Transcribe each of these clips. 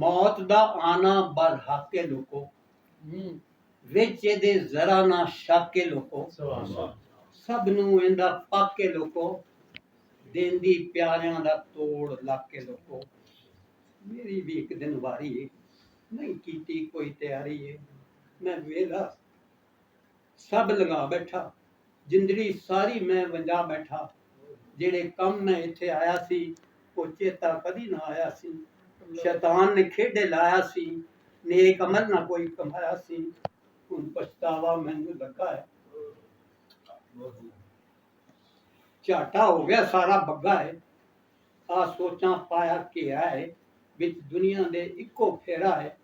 मौत दा आना बर हाके लोको विच इहदे जरा ना शाके लोको सब नूं इंदा पाके लोको देंदी प्यारियां दा तोड़ लाके लोको मेरी भी एक दिन वारी है नहीं कीती कोई तैयारी है मैं वेला सब लगा बैठा जिंदड़ी सारी मैं वंजा बैठा जेड़े कम मैं इत्थे आया सी वो चेता कदी ना आया सी शैतान ने खेडे लाया सी नेक अमल ना कोई कमाया सी हुण पछतावा मैनू लगा है झाटा हो गया सारा बग्गा है आ सोचा पाया घेरा है विच दुनिया दे इको फेरा है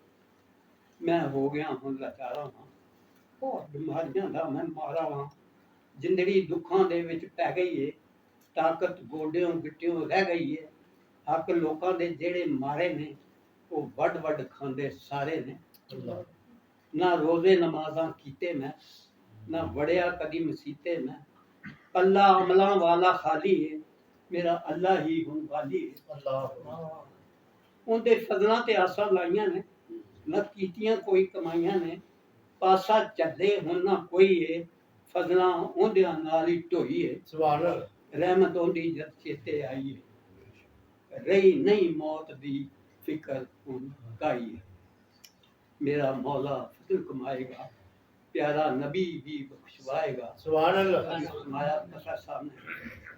मैं हो गया हुण लाचारा हां बहुत बीमारियां दा मैं मारा हां जिंदड़ी दुखां दे विच पै गई है ताकत गोडियों गिट्टियों रह गई है हक लोकां दे जेड़े मारे ने वो वड वड खांदे सारे ने ना रोजे नमाज़ां कीते मैं ना वड़िया कदी मसीते मैं अल्लाह अमलां वाला खाली है मेरा अल्लाह ही हुण वाली है उनके फजलां ते आसां लाइयां ने ना कीतियां कोई कमाइयां ने पासा चले हुण ना कोई है फजलां उहदियां नाल ही ढोई है सुभान अल्लाह रहमत उहदी जद चेते आई है रही नहीं मौत दी फिक्र हुण काई है मेरा मौला फजल कमाएगा प्यारा नबी भी बख्शवाएगा सुभान अल्लाह माया पता सामने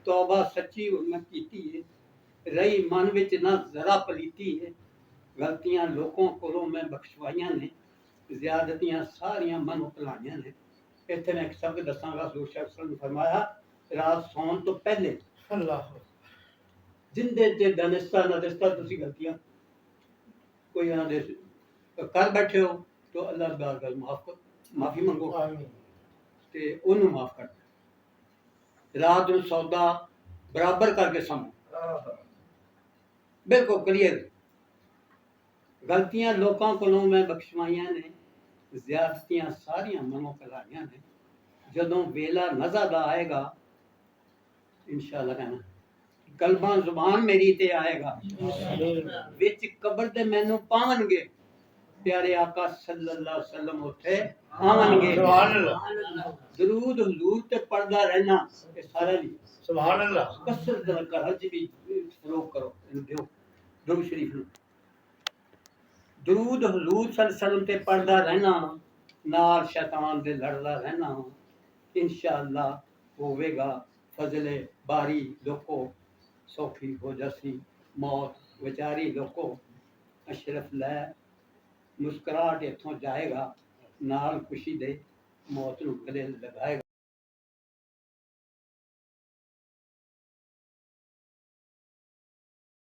तौबा सच्ची मैं कीती है रही मन विच ना जरा पलीती है गलतियां लोगों कोलों मैं बख्शवाइयां ने ज्यादतियां सारियां मनो भुलाइयां ने इत्थे मैं एक शब्द दसांगा हज़ूर शख्स ने फरमाया रात सौन तो पहले अल्लाह जिंदे ते दनिस्ता नदिस्ता तुसी गलतियां कोई ना दे कर बैठे हो तो अल्लाह बारगाह माफी मंगो ते ओनू माफ कर रात नूं सौदा बराबर करके समझो बिल्कुल क्लियर गलतियां लोकां कोलों मैं बख्शवाइयां ने ज्यादतियां सारियां मनो भुलाइयां ने जदों वेला नज़ा दा आएगा इंशाअल्लाह कहना कलमा जुबान मेरी ते आएगा विच कब्र दे मैनू पावनगे प्यारे आका सल्लल्लाहु अलैहि वसल्लम उठे आवनगे सुभान अल्लाह दरूद हुजूर ते पढ़दा रहना ये सारे ली सुभान अल्लाह कसरत कर हज भी रोक करो दियो दरूद शरीफ नु दरूद हुजूर सल्लल्लाहु अलैहि वसल्लम ते पढ़दा रहना नाल शैतान दे लड़दा रहना इंशाअल्लाह होवेगा फजले बारी लोको सौखी हो जसी मौत बेचारी लोको अशरफ लै मुस्कुराहट इत्थों जाएगा नाल खुशी दे मौत नूं गले लगाएगा।